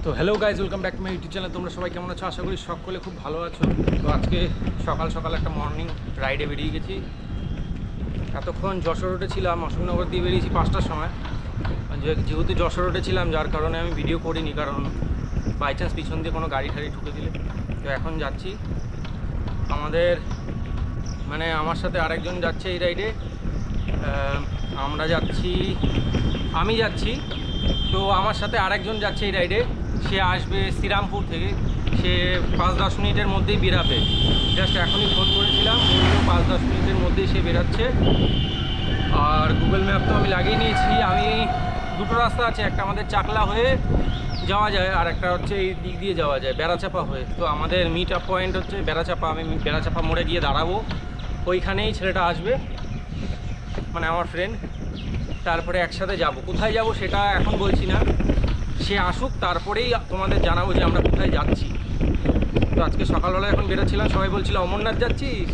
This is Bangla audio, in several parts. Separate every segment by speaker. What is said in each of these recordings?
Speaker 1: তো hello guys, welcome back to my YouTube channel. তোমরা সবাই কেমন আছো? আশা করি সকলে খুব ভালো আছো। তো আজকে সকাল সকাল একটা মর্নিং রাইডে বেরিয়ে গেছি। এতক্ষণ যশোর রোডে ছিলাম, অশোকনগর দিয়ে বেরিয়েছি 5টার সময়। যেহেতু যশোর রোডে ছিলাম, যার কারণে আমি ভিডিও করিনি, কারণ বাই চান্স পিছন দিয়ে কোনো গাড়ি ঠাড়ি ঠুকে দিলে। তো এখন যাচ্ছি, আমাদের মানে আমার সাথে আরেকজন যাচ্ছে এই রাইডে। আমি যাচ্ছি, তো আমার সাথে আরেকজন যাচ্ছে এই রাইডে। সে আসবে শ্রীরামপুর থেকে। সে 5-10 মিনিটের মধ্যেই বেরাবে। জাস্ট এখনই ফোন করেছিলাম, 5-10 মিনিটের মধ্যেই সে বেরাচ্ছে। আর গুগল ম্যাপ তো আমি লাগিয়ে নিয়েছি। আমি দুটো রাস্তা আছে, একটা আমাদের চাকলা হয়ে যাওয়া যায়, আর একটা হচ্ছে এই দিক দিয়ে যাওয়া যায় বেড়াচাপা হয়ে। তো আমাদের মিট আপ পয়েন্ট হচ্ছে বেড়াচাপা। আমি বেড়াচাপা মোড়ে গিয়ে দাঁড়াবো, ওইখানেই ছেলেটা আসবে, মানে আমার ফ্রেন্ড। তারপরে একসাথে যাব। কোথায় যাব সেটা এখন বলছি না, সে আসুক, তারপরেই তোমাদের জানাবো যে আমরা কোথায় যাচ্ছি। তো আজকে সকালবেলা এখন বেরোচ্ছিলাম, সবাই বলছিল অমরনাথ যাচ্ছিস।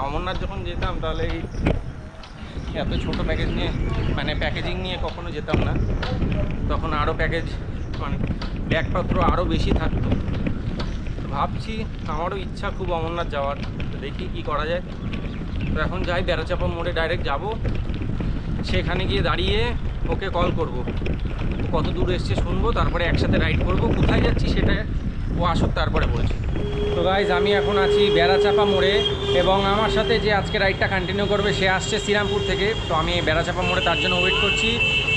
Speaker 1: অমরনাথ যখন যেতাম তাহলে এত ছোটো প্যাকেজ নিয়ে, মানে প্যাকেজিং নিয়ে কখনো যেতাম না। তখন আরও প্যাকেজ, মানে ব্যাগপত্র আরও বেশি থাকতো। ভাবছি আমারও ইচ্ছা খুব অমরনাথ যাওয়ার, তো দেখি কী করা যায়। তো এখন যাই, বেড়াচাপা মোড়ে ডাইরেক্ট যাব। সেখানে গিয়ে দাঁড়িয়ে ওকে কল করব, কত দূর এসছে শুনবো, তারপরে একসাথে রাইড করব। কোথায় যাচ্ছি সেটা ও আসুক তারপরে বলছি। তো গাইজ, আমি এখন আছি বেড়াচাপা মোড়ে, এবং আমার সাথে যে আজকে রাইডটা কন্টিনিউ করবে সে আসছে শ্রীরামপুর থেকে। তো আমি বেড়াচাপা মোড়ে তার জন্য ওয়েট করছি।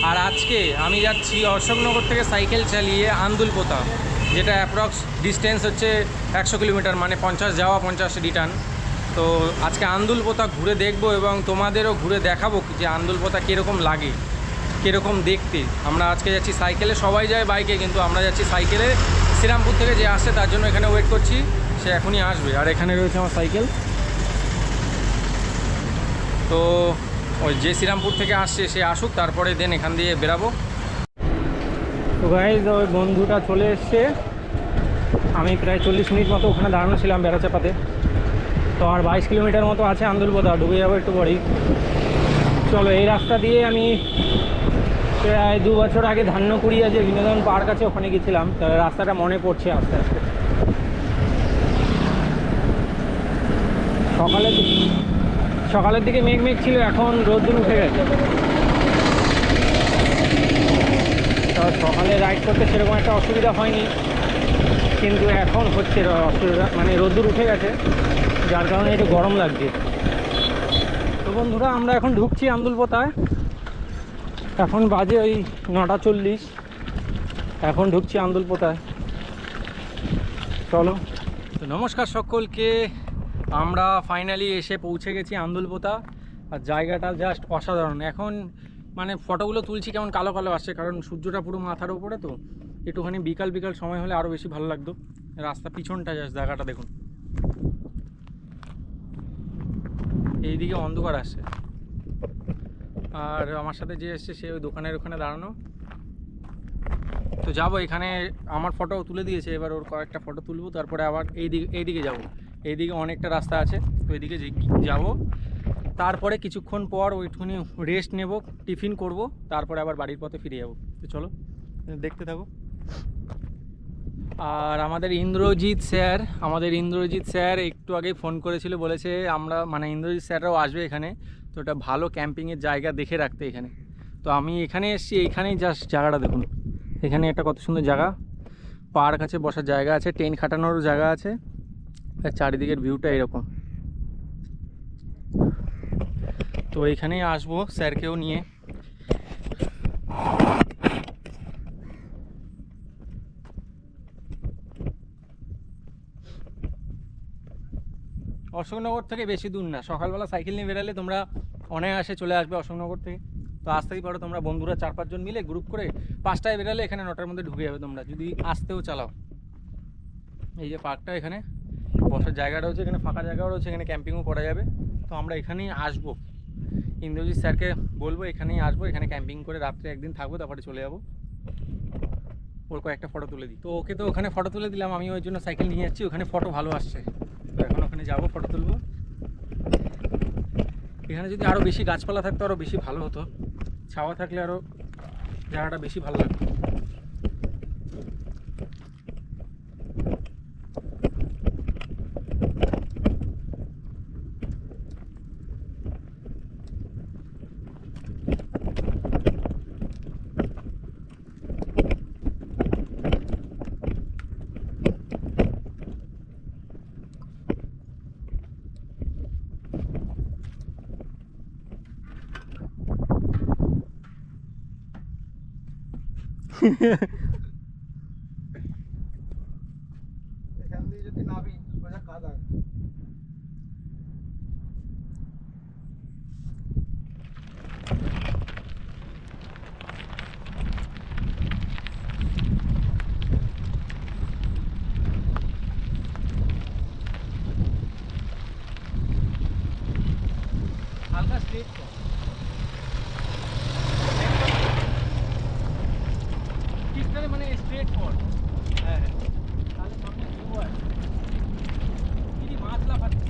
Speaker 1: আর আজকে আমি যাচ্ছি অশোকনগর থেকে সাইকেল চালিয়ে আন্দুলপোতা, যেটা অ্যাপ্রক্স ডিস্টেন্স হচ্ছে 100 কিলোমিটার, মানে 50 যাওয়া 50 রিটার্ন। তো আজকে আন্দুলপোতা ঘুরে দেখবো, এবং তোমাদেরও ঘুরে দেখাবো যে আন্দুলপোতা কীরকম লাগে, কীরকম দেখতে। আমরা আজকে যাচ্ছি সাইকেলে, সবাই যায় বাইকে, কিন্তু আমরা যাচ্ছি সাইকেলে। শ্রীরামপুর থেকে যে আসছে তার জন্য এখানে ওয়েট করছি, সে এখনই আসবে। আর এখানে রয়েছে আমার সাইকেল। তো ওই যে শ্রীরামপুর থেকে আসছে সে আসুক, তারপরে দেন এখান দিয়ে বেরাবো। তো গাইজ, ওই বন্ধুটা চলে এসছে। আমি প্রায় 40 মিনিট মতো ওখানে দাঁড়ানো ছিলাম বেড়াচাপাতে। তো আর 22 কিলোমিটার মতো আছে আন্দুলপোতা, ঢুকে যাবো একটু পরেই। চলো, এই রাস্তা দিয়ে আমি প্রায় 2 বছর আগে ধান্যকুড়িয়া যে বিনোদন পার্ক আছে ওখানে গেছিলাম। তাহলে রাস্তাটা মনে পড়ছে আস্তে আস্তে। সকালের দিকে মেঘ মেঘ ছিল, এখন রোদ্দুর উঠে গেছে। তো সকালে রাইড করতে সেরকম একটা অসুবিধা হয়নি, কিন্তু এখন হচ্ছে অসুবিধা, মানে রোদ্দুর উঠে গেছে, যার কারণে একটু গরম লাগছে। তো বন্ধুরা, আমরা এখন ঢুকছি আন্দুলপোতায়। এখন বাজে ওই 9:40। এখন ঢুকছি আন্দুলপোতায়, চলো। তো নমস্কার সকলকে, আমরা ফাইনালি এসে পৌঁছে গেছি আন্দুলপোতা। আর জায়গাটা জাস্ট অসাধারণ। এখন মানে ফটোগুলো তুলছি কেমন কালো কালো আসছে, কারণ সূর্যটা পুরো মাথার উপরে। তো একটুখানি বিকাল বিকাল সময় হলে আরও বেশি ভালো লাগতো। রাস্তা পিছনটা জাস্ট জায়গাটা দেখুন, এইদিকে অন্ধকার আসছে। আর আমার সাথে যে এসছে সে ওই দোকানের ওখানে দাঁড়ানো। তো যাবো, এখানে আমার ফটো তুলে দিয়েছে, এবার ওর কয়েকটা ফটো তুলবো, তারপরে আবার এইদিকে যাবো। এইদিকে অনেকটা রাস্তা আছে, তো এইদিকে যাবো। তারপরে কিছুক্ষণ পর ওইটুকুনি রেস্ট নেব, টিফিন করব, তারপরে আবার বাড়ির পথে ফিরে যাবো। তো চলো দেখতে থাকো। আর আমাদের ইন্দ্রজিৎ স্যার একটু আগেই ফোন করেছিল, বলেছে আমরা মানে ইন্দ্রজিৎ স্যাররাও আসবে এখানে। তো এটা ভালো ক্যাম্পিংয়ের জায়গা দেখে রাখতে এখানে। তো আমি এখানে এসেছি, এইখানেই জাস্ট জায়গাটা দেখুন। এখানে একটা কত সুন্দর জায়গা, পার্ক আছে, বসার জায়গা আছে, টেন্ট খাটানোরও জায়গা আছে। আর চারিদিকের ভিউটা এরকম। তো এইখানেই আসবো স্যারকেও নিয়ে। অশোকনগর থেকে বেশি দূর না, সকালবেলা সাইকেল নিয়ে বেরালে তোমরা অনায়াসে চলে আসবে অশোকনগর থেকে। তো আসতেই পারো তোমরা বন্ধুরা 4-5 জন মিলে গ্রুপ করে। 5টায় বেরালে এখানে 9টার মধ্যে ঢুকে যাবে তোমরা, যদি আসতেও চালাও। এই যে পার্কটা, এখানে বসার জায়গাটা হচ্ছে, এখানে ফাঁকা জায়গাও রয়েছে, এখানে ক্যাম্পিংও করা যাবে। তো আমরা এখানেই আসবো, ইন্দ্রজিৎ স্যারকে বলবো এখানেই আসবো, এখানে ক্যাম্পিং করে রাত্রে একদিন থাকবো, তারপরে চলে যাবো। ওর কয়েকটা ফটো তুলে দিই। তো ওকে তো ওখানে ফটো তুলে দিলাম, আমি ওই জন্য সাইকেল নিয়ে যাচ্ছি, ওখানে ফটো ভালো আসছে। তো এখন ওখানে যাবো, ফটো তুলবো। এখানে যদি আরও বেশি গাছপালা থাকতো আরও বেশি ভালো হতো, ছাওয়া থাকলে আরও জায়গাটা বেশি ভালো লাগতো।
Speaker 2: এখান দিয়ে যদি নাবি সোজা কাদা।
Speaker 1: হালকা স্ট্রেট পিছনে মানে স্ট্রেট ফর। হ্যাঁ হ্যাঁ, তাহলে সামনে ভিউ আছে। কি মাছ লাফাচ্ছে।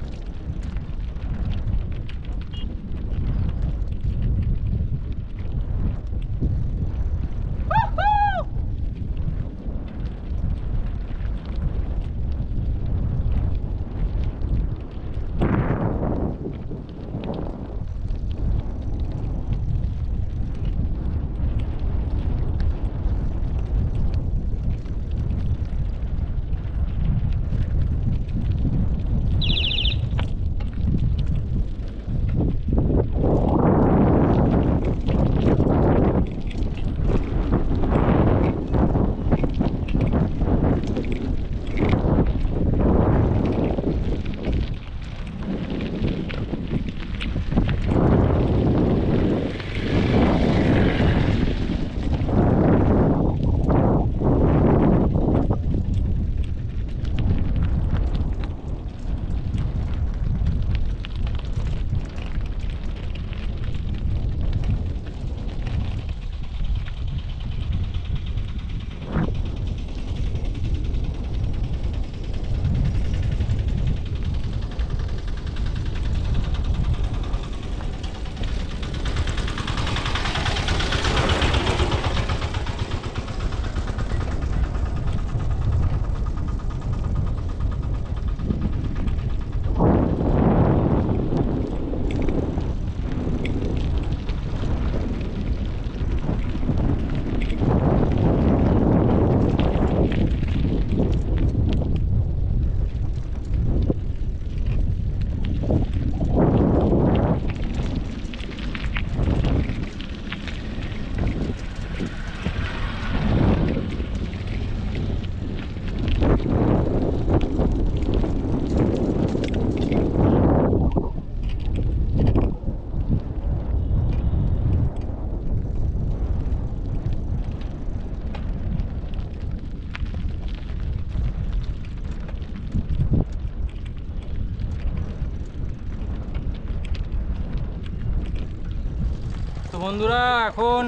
Speaker 1: তো বন্ধুরা এখন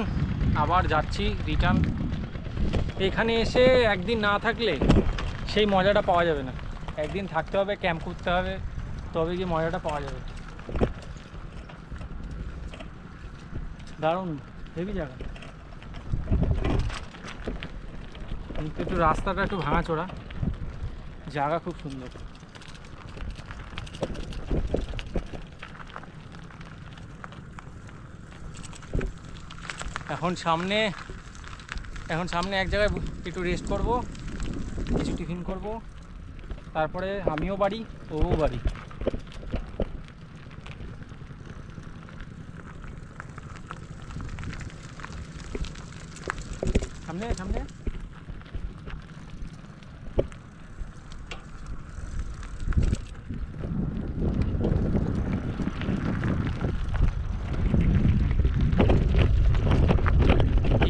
Speaker 1: আবার যাচ্ছি রিটার্ন। এখানে এসে একদিন না থাকলে সেই মজাটা পাওয়া যাবে না। একদিন থাকতে হবে, ক্যাম্প করতে হবে, তবে গিয়ে মজাটা পাওয়া যাবে। দারুণ হেভি জায়গা, কিন্তু একটু রাস্তাটা একটু ভাঙাচোরা, জায়গা খুব সুন্দর। এখন সামনে এক জায়গায় একটু রেস্ট করব, কিছু টিফিন করব, তারপরে আমিও বাড়ি, ও বাড়ি। সামনে সামনে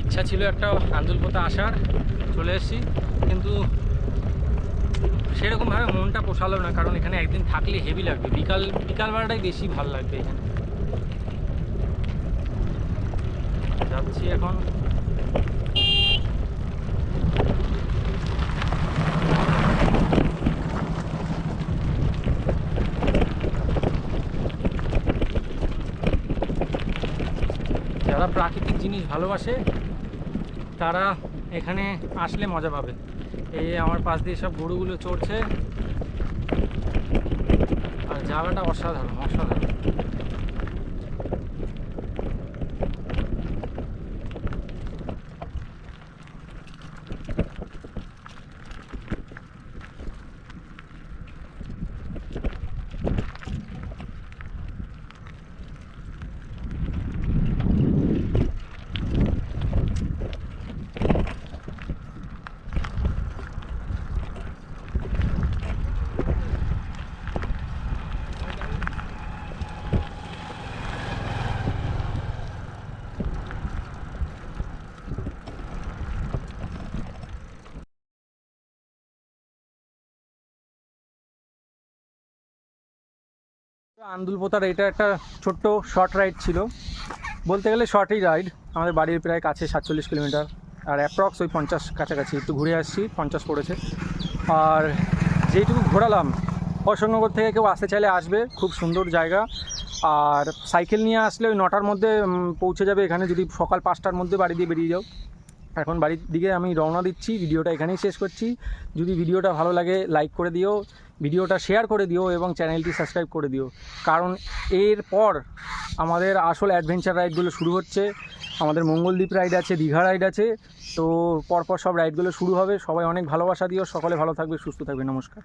Speaker 1: ইচ্ছা ছিল একটা আন্দুলপোতা আসার, চলে এসেছি, কিন্তু সেরকমভাবে মনটা পোষালো না, কারণ এখানে একদিন থাকলে হেভি লাগবে। বিকালবেলাটাই বেশি ভালো লাগবে এখানে। যাচ্ছি এখন। যারা প্রাকৃতিক জিনিস ভালোবাসে তারা এখানে আসলে মজা পাবে। এই আমার পাশ দিয়ে সব গরুগুলো চড়ছে, আর জায়গাটা অসাধারণ অসাধারণ। আন্দুলপোতার এটা একটা ছোট্ট শর্ট রাইড ছিল, বলতে গেলে শর্টই রাইড। আমাদের বাড়ির প্রায় কাছে 47 কিলোমিটার, আর অ্যাপ্রক্স ওই 50 কাছাকাছি। একটু ঘুরে আসছি, 50 পড়েছে। আর যেইটুকু ঘোরালাম, অশোকনগর থেকে কেউ আসতে চাইলে আসবে, খুব সুন্দর জায়গা। আর সাইকেল নিয়ে আসলে ওই 9টার মধ্যে পৌঁছে যাবে এখানে, যদি সকাল 5টার মধ্যে বাড়ি দিয়ে বেরিয়ে যাও। এখন বাড়ির দিকে আমি রওনা দিচ্ছি, ভিডিওটা এখানেই শেষ করছি। যদি ভিডিওটা ভালো লাগে লাইক করে দিও, ভিডিওটা শেয়ার করে দিও এবং চ্যানেলটি সাবস্ক্রাইব করে দিও, কারণ এরপর আমাদের আসল অ্যাডভেঞ্চার রাইডগুলো শুরু হচ্ছে। আমাদের মঙ্গলদ্বীপ রাইড আছে, দীঘা রাইড আছে, তো পরপর সব রাইডগুলো শুরু হবে। সবাই অনেক ভালোবাসা দিও, সকলে ভালো থাকবে, সুস্থ থাকবে। নমস্কার।